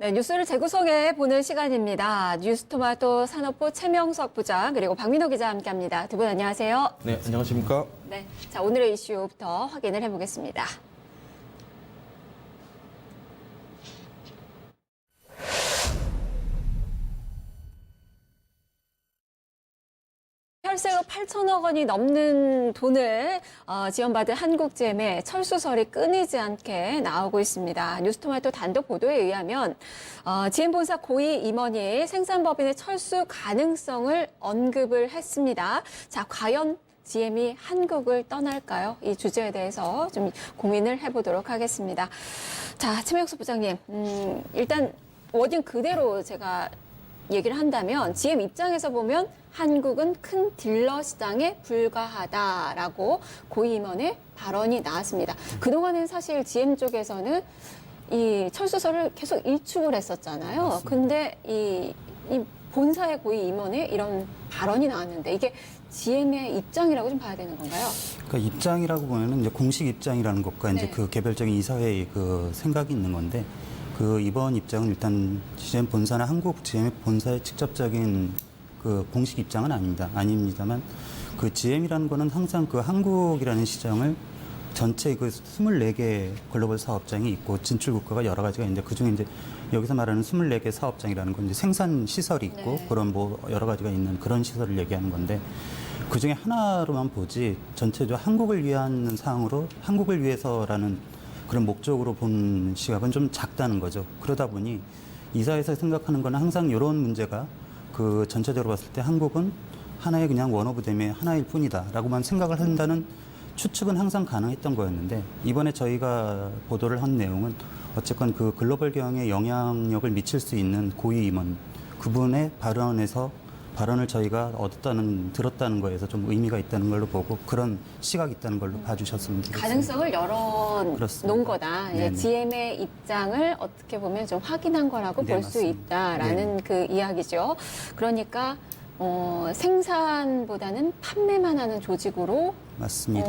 네, 뉴스를 재구성해 보는 시간입니다. 뉴스토마토 산업부 최명석 부장 그리고 박민호 기자 함께합니다. 두 분 안녕하세요. 네, 안녕하십니까? 네, 자 오늘의 이슈부터 확인을 해보겠습니다. 혈세가 8천억 원이 넘는 돈을 지원받은 한국GM의 철수설이 끊이지 않게 나오고 있습니다. 뉴스토마토 단독 보도에 의하면 GM 본사 고위 임원이 생산법인의 철수 가능성을 언급을 했습니다. 자, 과연 GM이 한국을 떠날까요? 이 주제에 대해서 좀 고민을 해보도록 하겠습니다. 자, 최명수 부장님, 일단 워딩 그대로 제가 얘기를 한다면 GM 입장에서 보면 한국은 큰 딜러 시장에 불과하다라고 고위 임원의 발언이 나왔습니다. 그동안은 사실 GM 쪽에서는 이 철수설을 계속 일축을 했었잖아요. 맞습니다. 근데 이 본사의 고위 임원의 이런 발언이 나왔는데 이게 GM의 입장이라고 좀 봐야 되는 건가요? 그러니까 입장이라고 보면은 이제 공식 입장이라는 것과 이제 네. 그 개별적인 이사회의 그 생각이 있는 건데 그 이번 입장은 일단 GM 본사나 한국 GM 본사의 직접적인 그 공식 입장은 아닙니다만 그 GM이라는 거는 항상 그 한국이라는 시장을 전체 그 24개 글로벌 사업장이 있고 진출 국가가 여러 가지가 있는데 그중에 이제 여기서 말하는 24개 사업장이라는 건 이제 생산 시설이 있고 네. 그런 뭐 여러 가지가 있는 그런 시설을 얘기하는 건데 그 중에 하나로만 보지 전체적으로 한국을 위한 사항으로 한국을 위해서라는 그런 목적으로 본 시각은 좀 작다는 거죠. 그러다 보니 이사회에서 생각하는 거는 항상 이런 문제가 그 전체적으로 봤을 때 한국은 하나의 그냥 원오브댐의 하나일 뿐이다라고만 생각을 한다는 추측은 항상 가능했던 거였는데 이번에 저희가 보도를 한 내용은 어쨌건 그 글로벌 경영에 영향력을 미칠 수 있는 고위 임원 그분의 발언을 저희가 들었다는 거에서 좀 의미가 있다는 걸로 보고 그런 시각이 있다는 걸로 봐주셨으면 좋겠습니다. 가능성을 열어놓은 그렇습니다. 거다. 네네. GM의 입장을 어떻게 보면 좀 확인한 거라고 네, 볼 수 맞습니다. 있다라는 그 이야기죠. 그러니까 생산보다는 판매만 하는 조직으로 맞습니다.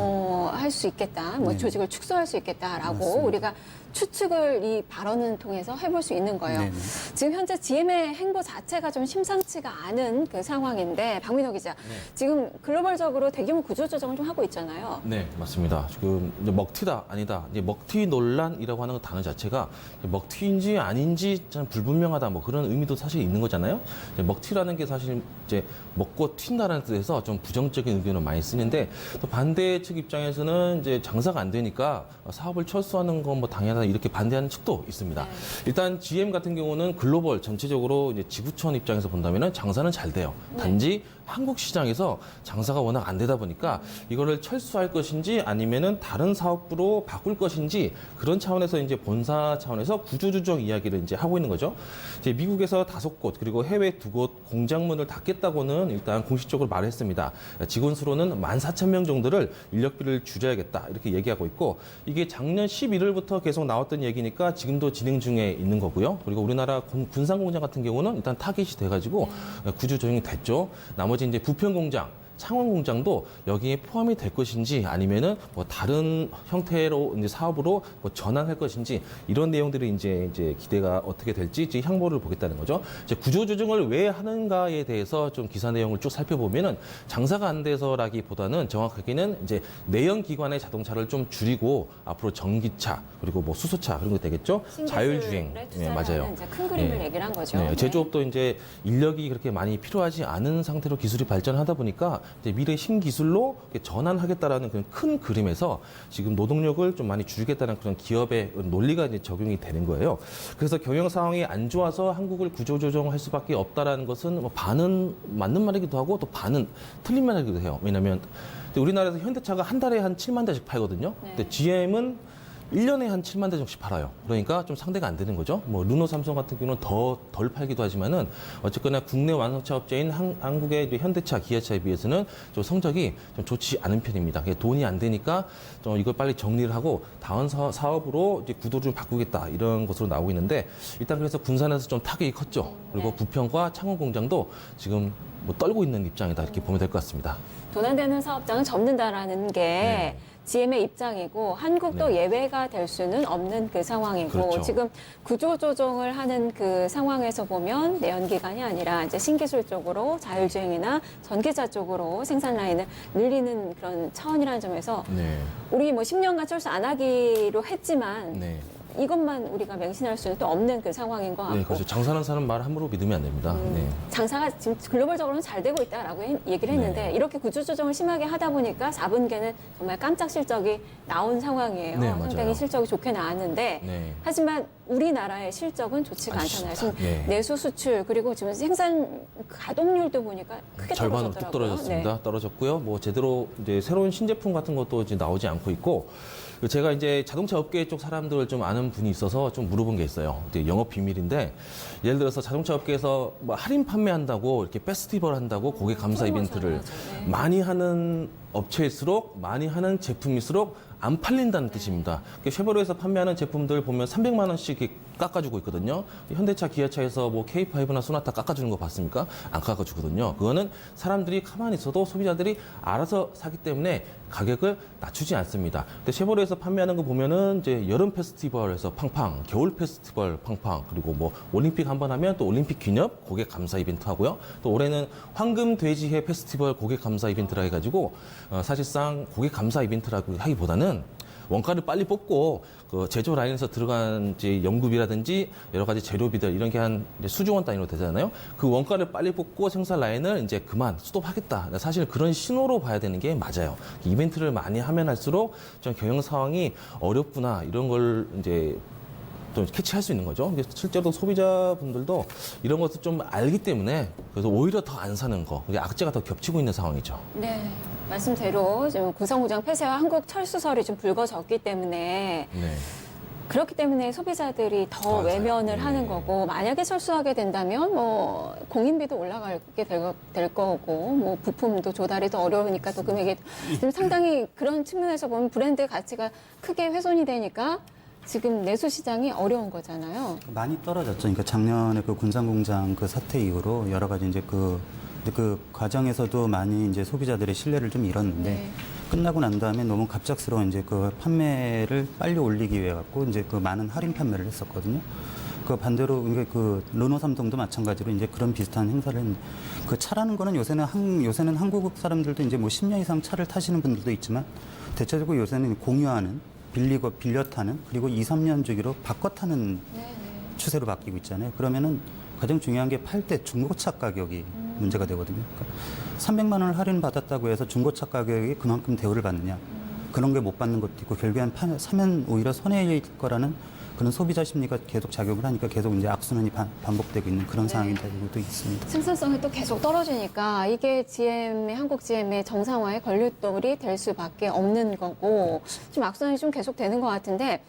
할 수 있겠다. 뭐 네. 조직을 축소할 수 있겠다라고 맞습니다. 우리가 추측을 이 발언을 통해서 해볼 수 있는 거예요. 네네. 지금 현재 GM의 행보 자체가 좀 심상치가 않은 그 상황인데 박민호 기자, 지금 글로벌적으로 대규모 구조조정을 좀 하고 있잖아요. 네, 맞습니다. 지금 이제 먹튀다, 아니다. 이제 먹튀 논란이라고 하는 단어 자체가 먹튀인지 아닌지 참 불분명하다, 뭐 그런 의미도 사실 있는 거잖아요. 이제 먹튀라는 게 사실 이제 먹고 튄다라는 뜻에서 좀 부정적인 의견을 많이 쓰는데 또 반대 측 입장에서는 이제 장사가 안 되니까 사업을 철수하는 건 뭐 당연하다 이렇게 반대하는 측도 있습니다. 네. 일단 GM 같은 경우는 글로벌 전체적으로 이제 지구촌 입장에서 본다면은 장사는 잘 돼요. 네. 단지 한국 시장에서 장사가 워낙 안 되다 보니까 이거를 철수할 것인지 아니면은 다른 사업부로 바꿀 것인지 그런 차원에서 이제 본사 차원에서 구조조정 이야기를 이제 하고 있는 거죠. 이제 미국에서 5곳 그리고 해외 2곳 공장문을 닫겠다고는 일단 공식적으로 말했습니다. 직원 수로는 14,000명 정도를 인력비를 줄여야겠다 이렇게 얘기하고 있고 이게 작년 11월부터 계속 나왔던 얘기니까 지금도 진행 중에 있는 거고요. 그리고 우리나라 군산공장 같은 경우는 일단 타깃이 돼가지고 구조조정이 됐죠. 나머지 이제 부평공장, 창원공장도 여기에 포함이 될 것인지 아니면은 뭐 다른 형태로 이제 사업으로 뭐 전환할 것인지 이런 내용들이 이제 기대가 어떻게 될지 이제 향보를 보겠다는 거죠. 이제 구조조정을 왜 하는가에 대해서 좀 기사 내용을 쭉 살펴보면은 장사가 안 돼서라기보다는 정확하게는 이제 내연 기관의 자동차를 좀 줄이고 앞으로 전기차 그리고 뭐 수소차 그런 게 되겠죠. 자율주행, 네, 맞아요. 이제 큰 그림을 네. 얘기를 한 거죠. 네, 제조업도 이제 인력이 그렇게 많이 필요하지 않은 상태로 기술이 발전하다 보니까 이제 미래 신기술로 전환하겠다라는 그런 큰 그림에서 지금 노동력을 좀 많이 줄이겠다는 그런 기업의 논리가 이제 적용이 되는 거예요. 그래서 경영 상황이 안 좋아서 한국을 구조조정할 수밖에 없다라는 것은 뭐 반은 맞는 말이기도 하고 또 반은 틀린 말이기도 해요. 왜냐하면 우리나라에서 현대차가 한 달에 한 7만 대씩 팔거든요. 네. 근데 GM은 1년에 한 7만 대 정도씩 팔아요. 그러니까 좀 상대가 안 되는 거죠. 뭐 르노, 삼성 같은 경우는 덜 팔기도 하지만은 어쨌거나 국내 완성차 업체인 한국의 이제 현대차, 기아차에 비해서는 좀 성적이 좀 좋지 않은 편입니다. 돈이 안 되니까 좀 이걸 빨리 정리를 하고 다음 사업으로 이제 구도를 좀 바꾸겠다 이런 것으로 나오고 있는데 일단 그래서 군산에서 좀 타격이 컸죠. 그리고 네. 부평과 창원 공장도 지금 뭐 떨고 있는 입장이다 이렇게 보면 될 것 같습니다. 돈 안 되는 사업장은 접는다라는 게 네. GM의 입장이고 한국도 네. 예외가 될 수는 없는 그 상황이고 그렇죠. 지금 구조조정을 하는 그 상황에서 보면 내연기관이 아니라 이제 신기술 쪽으로 자율주행이나 전기차 쪽으로 생산 라인을 늘리는 그런 차원이라는 점에서 네. 우리 뭐 10년간 철수 안 하기로 했지만 네. 이것만 우리가 맹신할 수는 또 없는 그 상황인 것 같고 네, 그렇죠. 장사하는 사람 말 함부로 믿으면 안 됩니다. 네. 장사가 지금 글로벌적으로는 잘 되고 있다라고 얘기를 했는데 네. 이렇게 구조조정을 심하게 하다 보니까 4분기에는 정말 깜짝 실적이 나온 상황이에요. 네, 맞아요. 상당히 실적이 좋게 나왔는데 네. 하지만 우리나라의 실적은 좋지가 않잖아요. 지금 네. 내수 수출 그리고 지금 생산 가동률도 보니까 크게 절반으로 뚝 떨어졌더라고요. 떨어졌습니다. 떨어졌고요. 뭐 제대로 이제 새로운 신제품 같은 것도 이제 나오지 않고 있고 제가 이제 자동차 업계 쪽 사람들을 좀 아는 분이 있어서 좀 물어본 게 있어요. 이제 영업 비밀인데 예를 들어서 자동차 업계에서 뭐 할인 판매한다고 이렇게 페스티벌 한다고 고객 감사 이벤트를 네. 많이 하는 업체일수록 많이 하는 제품일수록 안 팔린다는 뜻입니다. 쉐보레에서 판매하는 제품들 보면 300만 원씩 이렇게 깎아주고 있거든요. 현대차, 기아차에서 뭐 K5나 소나타 깎아주는 거 봤습니까? 안 깎아주거든요. 그거는 사람들이 가만히 있어도 소비자들이 알아서 사기 때문에 가격을 낮추지 않습니다. 근데 쉐보레에서 판매하는 거 보면은 이제 여름 페스티벌에서 팡팡, 겨울 페스티벌 팡팡, 그리고 뭐 올림픽 한번 하면 또 올림픽 기념 고객 감사 이벤트 하고요. 또 올해는 황금 돼지해 페스티벌 고객 감사 이벤트라 해가지고 사실상 고객 감사 이벤트라고 하기보다는 원가를 빨리 뽑고 그 제조 라인에서 들어간 이제 연구비라든지 여러 가지 재료비들 이런 게 한 수조원 단위로 되잖아요. 그 원가를 빨리 뽑고 생산 라인을 이제 그만 스톱하겠다. 사실 그런 신호로 봐야 되는 게 맞아요. 이벤트를 많이 하면 할수록 좀 경영 상황이 어렵구나 이런 걸 이제 좀 캐치할 수 있는 거죠. 실제로 소비자분들도 이런 것을 좀 알기 때문에 그래서 오히려 더 안 사는 거, 그게 악재가 더 겹치고 있는 상황이죠. 네. 말씀대로 지금 구성구장 폐쇄와 한국 철수설이 좀 불거졌기 때문에 네. 그렇기 때문에 소비자들이 더 맞아요. 외면을 네. 하는 거고 만약에 철수하게 된다면 뭐 공인비도 올라가게 될 거고 뭐 부품도 조달이 더 어려우니까 또 금액이 지금 상당히 그런 측면에서 보면 브랜드 가치가 크게 훼손이 되니까 지금 내수 시장이 어려운 거잖아요. 많이 떨어졌죠. 그러니까 작년에 그 군산공장 그 사태 이후로 여러 가지 이제 그 과정에서도 많이 이제 소비자들의 신뢰를 좀 잃었는데 네. 끝나고 난 다음에 너무 갑작스러운 이제 그 판매를 빨리 올리기 위해 갖고 이제 그 많은 할인 판매를 했었거든요. 그 반대로 이게 그 르노 삼성도 마찬가지로 이제 그런 비슷한 행사를 했는데 그 차라는 거는 요새는 한국 사람들도 이제 뭐 10년 이상 차를 타시는 분들도 있지만 대체적으로 요새는 공유하는 빌리고 빌려 타는 그리고 2, 3년 주기로 바꿔 타는 추세로 바뀌고 있잖아요. 그러면은 가장 중요한 게 팔 때 중고차 가격이 문제가 되거든요. 그러니까 300만 원을 할인 받았다고 해서 중고차 가격이 그만큼 대우를 받느냐. 그런 게 못 받는 것도 있고 결국엔 사면 오히려 손해일 거라는 그런 소비자 심리가 계속 작용을 하니까 계속 이제 악순환이 반복되고 있는 그런 상황이 되고 있습니다. 생산성이 또 계속 떨어지니까 이게 한국 GM의 정상화의 걸림돌이 될 수밖에 없는 거고 좀 악순환이 좀 계속 되는 것 같은데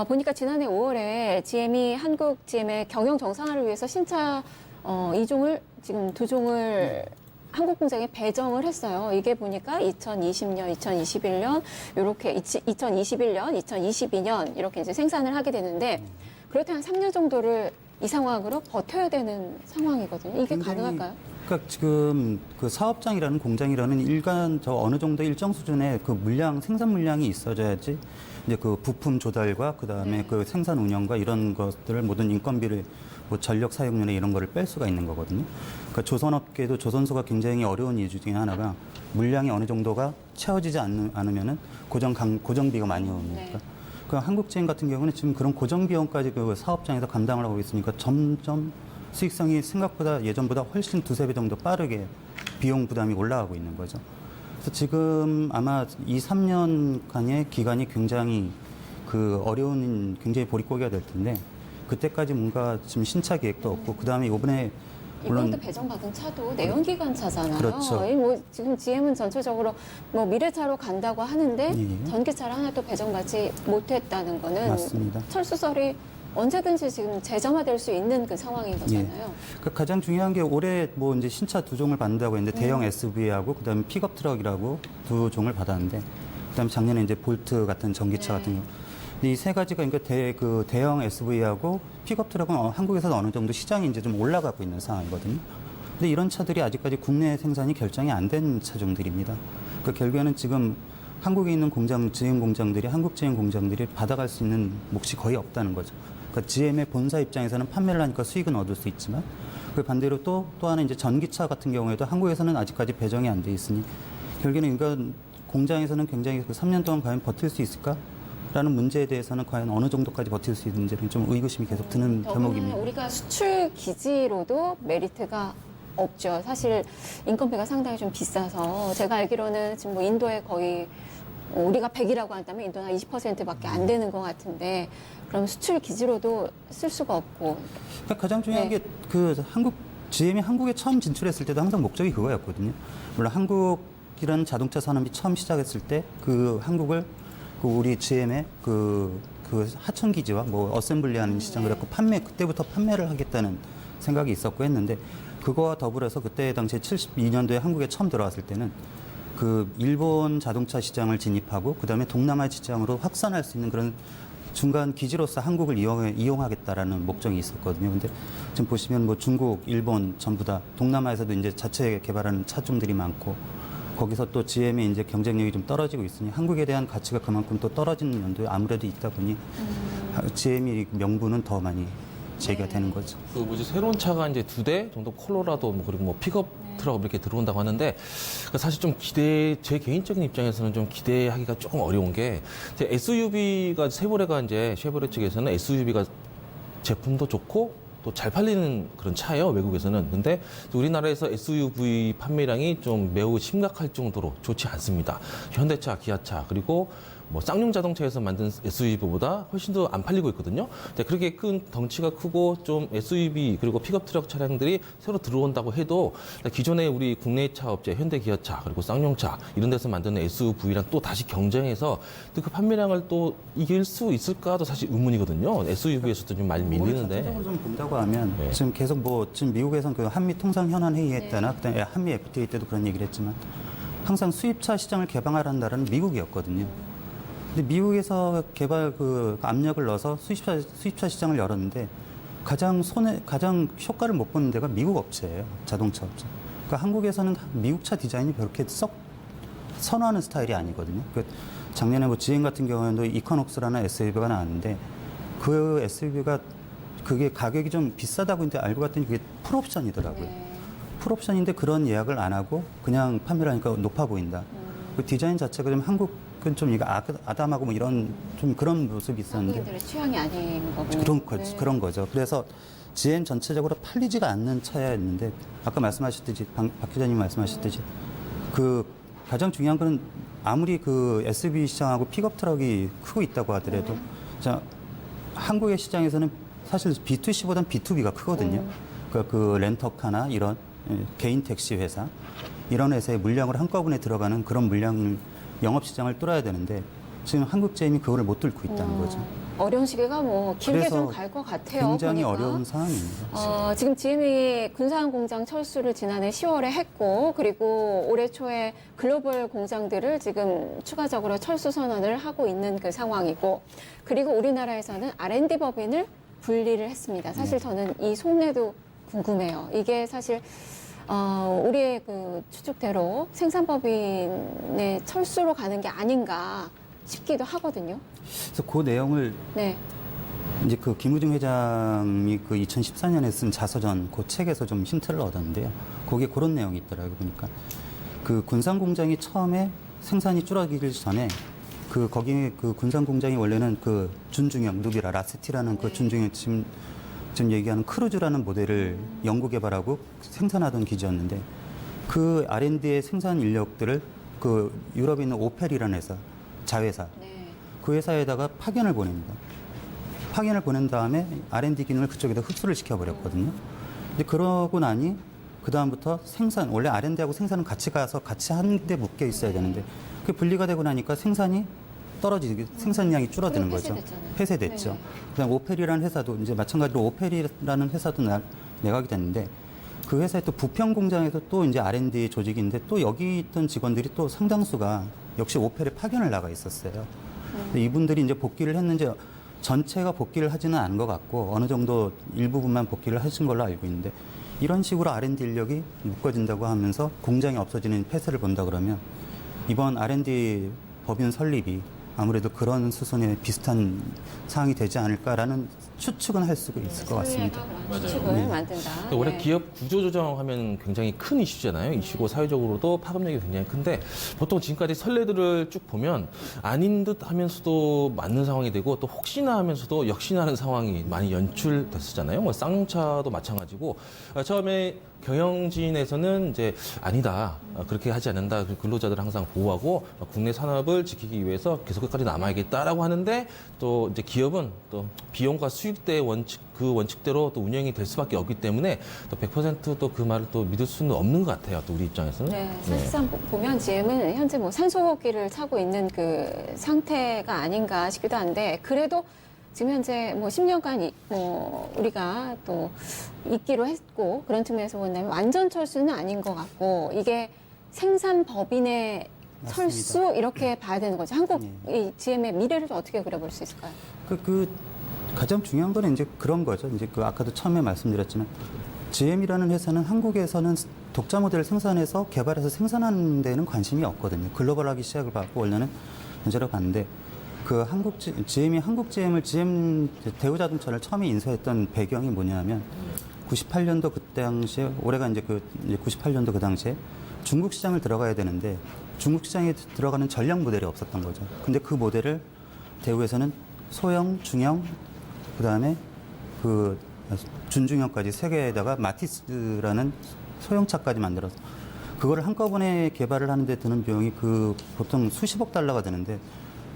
보니까 지난해 5월에 GM이 한국 GM의 경영 정상화를 위해서 신차 2종을 지금 2종을 한국 공장에 배정을 했어요. 이게 보니까 2020년, 2021년 이렇게 2021년, 2022년 이렇게 이제 생산을 하게 되는데 그렇다면 3년 정도를 이 상황으로 버텨야 되는 상황이거든요. 이게 가능할까요? 그러니까 지금 그 사업장이라는 공장이라는 어느 정도 일정 수준의 그 생산 물량이 있어야지 이제 그 부품 조달과 그 다음에 그 생산 운영과 이런 것들을 모든 인건비를 뭐 전력 사용료나 이런 거를 뺄 수가 있는 거거든요. 그러니까 조선업계도 조선소가 굉장히 어려운 이유 중에 하나가 물량이 어느 정도가 채워지지 않으면은 고정비가 많이 오니까. 네. 그 한국GM 같은 경우는 지금 그런 고정 비용까지 그 사업장에서 감당을 하고 있으니까 점점 수익성이 생각보다 예전보다 훨씬 2~3배 정도 빠르게 비용 부담이 올라가고 있는 거죠. 그래서 지금 아마 2~3년간의 기간이 굉장히 굉장히 보릿고개가 될 텐데 그때까지 뭔가 지금 신차 계획도 없고 그다음에 이번에 이번에 또 배정받은 차도 내연기관 차잖아요. 그렇죠. 뭐 지금 GM은 전체적으로 뭐 미래차로 간다고 하는데 예. 전기차를 하나 또 배정받지 못했다는 거는 맞습니다. 철수설이 언제든지 지금 재점화될 수 있는 그 상황인 거잖아요. 그러니까 가장 중요한 게 올해 뭐 이제 신차 2종을 받는다고 했는데 대형 SUV하고 그다음에 픽업 트럭이라고 2종을 받았는데 그다음에 작년에 이제 볼트 같은 전기차 같은 경우 이 세 가지가 그러니까 대형 SUV하고 픽업 트럭은 한국에서도 어느 정도 시장이 이제 좀 올라가고 있는 상황이거든요. 근데 이런 차들이 아직까지 국내 생산이 결정이 안 된 차종들입니다. 그 결국에는 지금 한국에 있는 공장, GM 공장들이 한국 GM 공장들이 받아갈 수 있는 몫이 거의 없다는 거죠. 그러니까 GM의 본사 입장에서는 판매를 하니까 수익은 얻을 수 있지만 그 반대로 또 하나 이제 전기차 같은 경우에도 한국에서는 아직까지 배정이 안 돼 있으니 결국에는 이건 공장에서는 굉장히 그 3년 동안 과연 버틸 수 있을까라는 문제에 대해서는 과연 어느 정도까지 버틸 수 있는지는 좀 의구심이 계속 드는 대목입니다. 우리가 수출 기지로도 메리트가 없죠. 사실 인건비가 상당히 좀 비싸서 제가 알기로는 지금 뭐 인도에 거의 우리가 100이라고 한다면 인도는 한 20%밖에 안 되는 것 같은데 그럼 수출 기지로도 쓸 수가 없고. 그러니까 가장 중요한 네. 게 그 GM이 한국에 처음 진출했을 때도 항상 목적이 그거였거든요. 물론 한국이라는 자동차 산업이 처음 시작했을 때 그 한국을 그 우리 GM의 그 하청 기지와 뭐 어셈블리하는 시장 그래갖고 그때부터 판매를 하겠다는 생각이 있었고 했는데 그거와 더불어서 그때 당시에 72년도에 한국에 처음 들어왔을 때는 그 일본 자동차 시장을 진입하고 그다음에 동남아 시장으로 확산할 수 있는 그런 중간 기지로서 한국을 이용하겠다라는 목적이 있었거든요. 근데 지금 보시면 뭐 중국, 일본 전부 다 동남아에서도 이제 자체 개발하는 차종들이 많고 거기서 또 GM의 이제 경쟁력이 좀 떨어지고 있으니 한국에 대한 가치가 그만큼 또 떨어지는 면도 아무래도 있다 보니 GM의 명분은 더 많이 제기가 되는 거죠. 그 뭐지 새로운 차가 이제 2대 정도 콜로라도 뭐 그리고 뭐 픽업 트럭 이렇게 들어온다고 하는데 사실 좀 제 개인적인 입장에서는 좀 기대하기가 조금 어려운 게 SUV가 쉐보레 측에서는 SUV가 제품도 좋고 또 잘 팔리는 그런 차예요, 외국에서는. 근데 우리나라에서 SUV 판매량이 좀 매우 심각할 정도로 좋지 않습니다. 현대차, 기아차, 그리고 뭐 쌍용 자동차에서 만든 SUV보다 훨씬 더 안 팔리고 있거든요. 그렇게 큰 덩치가 크고 좀 SUV 그리고 픽업 트럭 차량들이 새로 들어온다고 해도 기존의 우리 국내 차 업체 현대 기아차 그리고 쌍용차 이런 데서 만드는 SUV랑 또 다시 경쟁해서 또 그 판매량을 또 이길 수 있을까도 사실 의문이거든요. SUV에서도 좀 많이 밀리는데. 전체적으로 좀 본다고 하면 네. 지금 계속 지금 미국에서는 그 한미 통상 현안 회의에 때나 그다음에 한미 FTA 때도 그런 얘기를 했지만 항상 수입차 시장을 개방하라는 나라는 미국이었거든요. 근데 미국에서 개발 그 압력을 넣어서 수입차 시장을 열었는데 가장 효과를 못 보는 데가 미국 업체예요. 자동차 업체. 그러니까 한국에서는 미국 차 디자인이 그렇게 썩 선호하는 스타일이 아니거든요. 작년에 뭐 GM 같은 경우에도 이코녹스라는 SUV가 나왔는데 그 SUV가 그게 가격이 좀 비싸다고 했는데 알고 봤더니 그게 풀옵션이더라고요. 풀옵션인데 그런 예약을 안 하고 그냥 판매를 하니까 높아 보인다. 그 디자인 자체가 좀 한국은 좀 이거 아담하고 뭐 이런 좀 그런 모습이 있었는데 한국인들의 취향이 아닌 거고. 그런 거죠. 그래서 GM 전체적으로 팔리지가 않는 차였는데 아까 말씀하셨듯이 박 기자님 말씀하셨듯이 그 가장 중요한 거는 아무리 그 SUV 시장하고 픽업 트럭이 크고 있다고 하더라도 자 한국의 시장에서는 사실 B2C보다는 B2B가 크거든요. 그러니까 그 렌터카나 이런 개인 택시 회사 이런 회사의 물량을 한꺼번에 들어가는 그런 물량 영업 시장을 뚫어야 되는데 지금 한국 GM이 그거를 못 뚫고 있다는 거죠. 어려운 시기가 뭐 길게 그래서 좀 갈 것 같아요. 굉장히 보니까. 어려운 상황입니다. 지금 GM이 군산 공장 철수를 지난해 10월에 했고 그리고 올해 초에 글로벌 공장들을 지금 추가적으로 철수 선언을 하고 있는 그 상황이고 그리고 우리나라에서는 R&D 법인을 분리를 했습니다. 사실 저는 이 속내도 궁금해요. 이게 사실 우리의 그 추측대로 생산법인의 철수로 가는 게 아닌가 싶기도 하거든요. 그래서 그 내용을 네. 이제 그 김우중 회장이 그 2014년에 쓴 자서전 그 책에서 좀 힌트를 얻었는데요. 거기에 그런 내용이 있더라고요. 보니까 그 군산 공장이 처음에 생산이 줄어들기 전에 거기 그 군산 공장이 원래는 그 준중형 누비라 라세티라는 그 준중형 지금 얘기하는 크루즈라는 모델을 연구 개발하고 생산하던 기지였는데 그 R&D의 생산 인력들을 그 유럽에 있는 오펠이라는 회사, 자회사, 그 회사에다가 파견을 보냅니다. 파견을 보낸 다음에 R&D 기능을 그쪽에다 흡수를 시켜버렸거든요. 근데 그러고 나니 그다음부터 원래 R&D하고 생산은 같이 가서 같이 한 데 묶여 있어야 되는데 그게 분리가 되고 나니까 생산이 떨어지게 생산량이 줄어드는 거죠. 폐쇄됐죠. 네. 그다음 오펠이라는 회사도 이제 마찬가지로 오펠이라는 회사도 내각이 됐는데 그 회사의 또 부평 공장에서 또 이제 R&D 조직인데 또 여기 있던 직원들이 또 상당수가 역시 오펠에 파견을 나가 있었어요. 근데 이분들이 이제 복귀를 했는지 전체가 복귀를 하지는 않은 것 같고 어느 정도 일부분만 복귀를 하신 걸로 알고 있는데 이런 식으로 R&D 인력이 묶어진다고 하면서 공장이 없어지는 폐쇄를 본다 그러면 이번 R&D 법인 설립이 아무래도 그런 수순에 비슷한 사항이 되지 않을까라는 추측은 할 수가 있을 것 같습니다. 추측을 만든다. 올해 네. 기업 구조 조정하면 굉장히 큰 이슈잖아요. 이슈고 사회적으로도 파급력이 굉장히 큰데 보통 지금까지 선례들을 쭉 보면 아닌 듯 하면서도 맞는 상황이 되고 또 혹시나 하면서도 역시나 하는 상황이 많이 연출됐었잖아요. 뭐 쌍용차도 마찬가지고 처음에 경영진에서는 이제 아니다. 그렇게 하지 않는다. 근로자들을 항상 보호하고 국내 산업을 지키기 위해서 계속 끝까지 남아야겠다라고 하는데 또 이제 기업은 또 비용과 수익대의 원칙 그 원칙대로 또 운영이 될 수밖에 없기 때문에 또 100%또 그 말을 또 믿을 수는 없는 것 같아요. 또 우리 입장에서는. 네, 사실상 보면 GM은 현재 뭐 산소호흡기를 차고 있는 그 상태가 아닌가 싶기도 한데 그래도 지금 현재 뭐 10년간 뭐 우리가 또 있기로 했고 그런 측면에서 본다면 완전 철수는 아닌 것 같고 이게 생산 법인의 맞습니다. 철수 이렇게 봐야 되는 거죠. 한국 이 GM의 미래를 좀 어떻게 그려볼 수 있을까요? 가장 중요한 거는 이제 그런 거죠. 이제 그 아까도 처음에 말씀드렸지만 GM이라는 회사는 한국에서는 독자 모델을 생산해서 개발해서 생산하는 데는 관심이 없거든요. 글로벌하기 시작을 받고 원래는 현재로 갔는데 그 GM이 한국 GM을 GM 대우자동차를 처음에 인수했던 배경이 뭐냐면 98년도 그때 당시에 올해가 이제 98년도 그 당시에 중국 시장을 들어가야 되는데 중국 시장에 들어가는 전략 모델이 없었던 거죠. 근데 그 모델을 대우에서는 소형, 중형, 그다음에 그 준중형까지 세 개에다가 마티스라는 소형차까지 만들어서 그거를 한꺼번에 개발을 하는데 드는 비용이 그 보통 수십억 달러가 되는데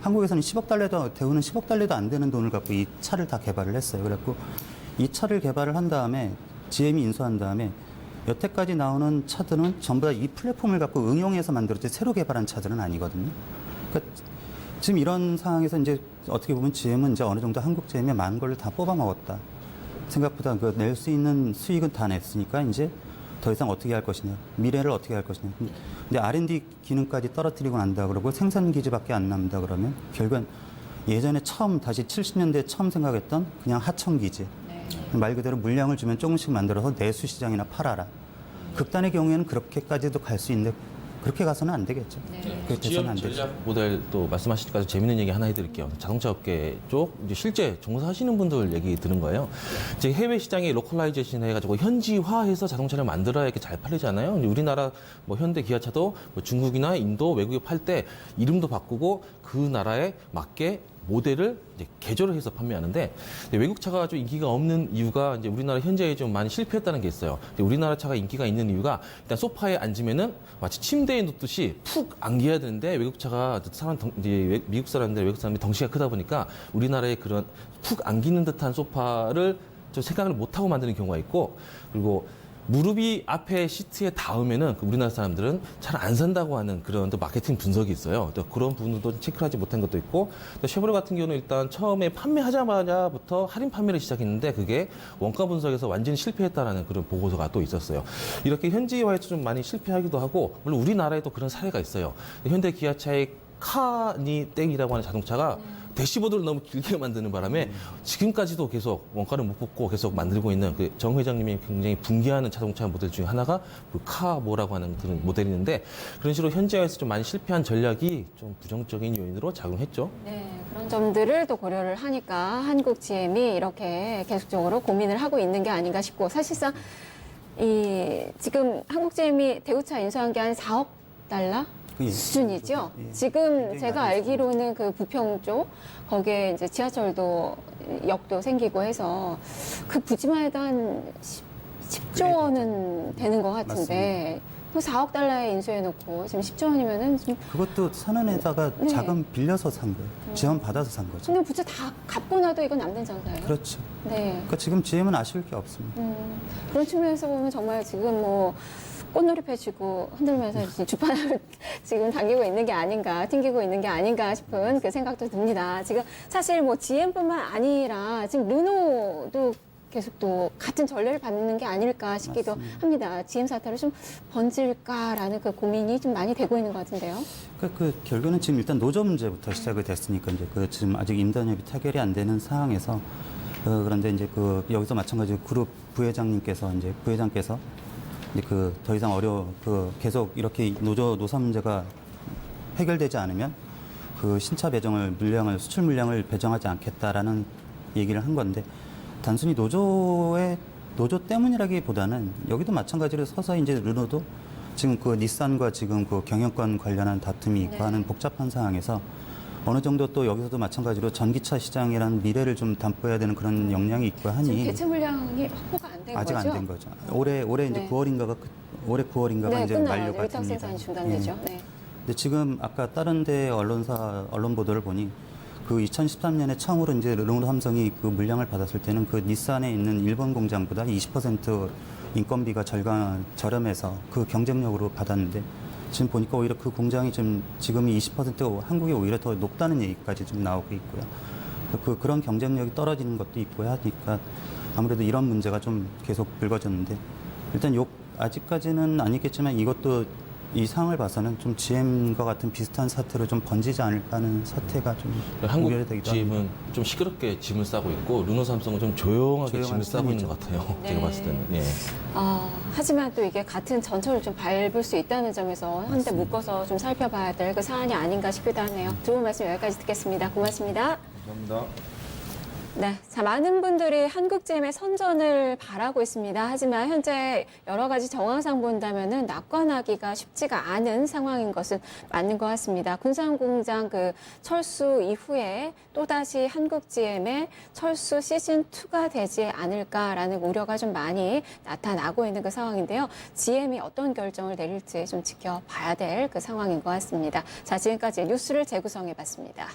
한국에서는 10억 달러도 대우는 10억 달러도 안 되는 돈을 갖고 이 차를 다 개발을 했어요. 그래갖고 이 차를 개발을 한 다음에 GM이 인수한 다음에 여태까지 나오는 차들은 전부 다 이 플랫폼을 갖고 응용해서 만들었지 새로 개발한 차들은 아니거든요. 그러니까 지금 이런 상황에서 이제 어떻게 보면 GM은 이제 어느 정도 한국 GM에 많은 걸 다 뽑아 먹었다. 생각보다 그 낼 수 있는 수익은 다 냈으니까 이제 더 이상 어떻게 할 것이냐, 미래를 어떻게 할 것이냐. 근데 R&D 기능까지 떨어뜨리고 난다 그러고 생산 기지밖에 안 남는다 그러면 결국엔 예전에 다시 70년대에 처음 생각했던 그냥 하청 기지. 말 그대로 물량을 주면 조금씩 만들어서 내수 시장이나 팔아라. 극단의 경우에는 그렇게까지도 갈 수 있는데 그렇게 가서는 안 되겠죠. 그렇게 해서는 안 되죠. 전략 모델 또 말씀하시니까 재밌는 얘기 하나 해드릴게요. 자동차 업계 쪽 이제 실제 종사하시는 분들 얘기 들은 거예요. 이제 해외 시장에 로컬라이제이션 해가지고 현지화해서 자동차를 만들어야 이렇게 잘 팔리잖아요. 우리나라 뭐 현대 기아차도 뭐 중국이나 인도 외국에 팔 때 이름도 바꾸고 그 나라에 맞게 모델을 이제 개조를 해서 판매하는데 외국 차가 좀 인기가 없는 이유가 이제 우리나라 현재에 좀 많이 실패했다는 게 있어요. 우리나라 차가 인기가 있는 이유가 일단 소파에 앉으면은 마치 침대에 눕듯이 푹 안겨야 되는데 외국 차가 이제 미국 사람들 외국 사람들이 덩치가 크다 보니까 우리나라의 그런 푹 안기는 듯한 소파를 좀 생각을 못 하고 만드는 경우가 있고 그리고 무릎이 앞에 시트에 닿으면은 우리나라 사람들은 잘 안 산다고 하는 그런 또 마케팅 분석이 있어요. 또 그런 부분도 체크를 하지 못한 것도 있고, 또 쉐보레 같은 경우는 일단 처음에 판매하자마자부터 할인 판매를 시작했는데 그게 원가 분석에서 완전히 실패했다라는 그런 보고서가 또 있었어요. 이렇게 현지화에서 좀 많이 실패하기도 하고, 물론 우리나라에도 그런 사례가 있어요. 현대 기아차의 카니 땡이라고 하는 자동차가 대시보드를 너무 길게 만드는 바람에 지금까지도 계속 원가를 못 뽑고 계속 만들고 있는 그 정 회장님이 굉장히 붕괴하는 자동차 모델 중에 하나가 그 카모라고 하는 그런 모델이 있는데 그런 식으로 현지화에서 좀 많이 실패한 전략이 좀 부정적인 요인으로 작용했죠. 네, 그런 점들을 또 고려를 하니까 한국 GM이 이렇게 계속적으로 고민을 하고 있는 게 아닌가 싶고 사실상 지금 한국 GM이 대우차 인수한 게 한 4억 달러? 수준이죠. 예. 지금 제가 알기로는 그 부평 쪽 거기에 이제 지하철도 역도 생기고 해서 그 부지만 해도 한 10조 원은 되는 것 같은데 그 4억 달러에 인수해놓고 지금 10조 원이면은 지금 그것도 사는에다가 네. 자금 빌려서 산 거예요. 지원 받아서 산 거죠. 근데 부채 다 갚고 나도 이건 안 된 장사예요. 그렇죠. 네. 그러니까 지금 GM은 아쉬울 게 없습니다. 그런 측면에서 보면 정말 지금 뭐 꽃놀이 펴주고 흔들면서 주판을 지금 당기고 있는 게 아닌가, 튕기고 있는 게 아닌가 싶은 그 생각도 듭니다. 지금 사실 뭐 GM뿐만 아니라 지금 르노도 계속 또 같은 전례를 받는 게 아닐까 싶기도 합니다. GM 사태로 좀 번질까라는 그 고민이 좀 많이 되고 있는 것 같은데요. 그 결국은 지금 일단 노조 문제부터 시작이 됐으니까 이제 그 지금 아직 임단협이 타결이 안 되는 상황에서 그런데 이제 여기서 마찬가지로 그룹 부회장께서 이제 더 이상 계속 이렇게 노사 문제가 해결되지 않으면 그 신차 배정을 물량을 수출 물량을 배정하지 않겠다라는 얘기를 한 건데 단순히 노조 때문이라기보다는 여기도 마찬가지로 서서히 이제 르노도 지금 그 닛산과 지금 그 경영권 관련한 다툼이 있고 네. 하는 복잡한 상황에서 어느 정도 또 여기서도 마찬가지로 전기차 시장이라는 미래를 좀 담보해야 되는 그런 역량이 있고 지금 하니 대체 물량이 확보가 안 된 아직 거죠? 안 된 거죠. 올해 이제 네. 9월인가가 올해 9월인가가 네, 이제 끝나요. 만료가 위탁 됩니다. 생산이 중단되죠. 예. 네. 근데 지금 아까 다른 데 언론 보도를 보니 그 2013년에 처음으로 이제 르노 삼성이 그 물량을 받았을 때는 그 닛산에 있는 일본 공장보다 20% 인건비가 저렴해서 그 경쟁력으로 받았는데 지금 보니까 오히려 그 공장이 지금이 20% 한국이 오히려 더 높다는 얘기까지 좀 나오고 있고요. 그런 경쟁력이 떨어지는 것도 있고 하니까 아무래도 이런 문제가 좀 계속 불거졌는데 일단 아직까지는 아니겠지만 이것도 이 상황을 봐서는 좀 GM과 같은 비슷한 사태로 좀 번지지 않을까 하는 사태가 좀 한국 우려되기도 합니다. GM은 좀 시끄럽게 짐을 싸고 있고 르노 삼성은 좀 조용하게 조용한 짐을 싸고 있는 편이죠. 것 같아요. 네. 제가 봤을 때는. 예. 하지만 또 이게 같은 전철을 좀 밟을 수 있다는 점에서 한데 묶어서 좀 살펴봐야 될 그 사안이 아닌가 싶기도 하네요. 두 분 말씀 여기까지 듣겠습니다. 고맙습니다. 감사합니다. 네, 자, 많은 분들이 한국GM의 선전을 바라고 있습니다. 하지만 현재 여러 가지 정황상 본다면은 낙관하기가 쉽지가 않은 상황인 것은 맞는 것 같습니다. 군산공장 그 철수 이후에 또다시 한국GM의 철수 시즌2가 되지 않을까라는 우려가 좀 많이 나타나고 있는 그 상황인데요. GM이 어떤 결정을 내릴지 좀 지켜봐야 될 그 상황인 것 같습니다. 자, 지금까지 뉴스를 재구성해 봤습니다.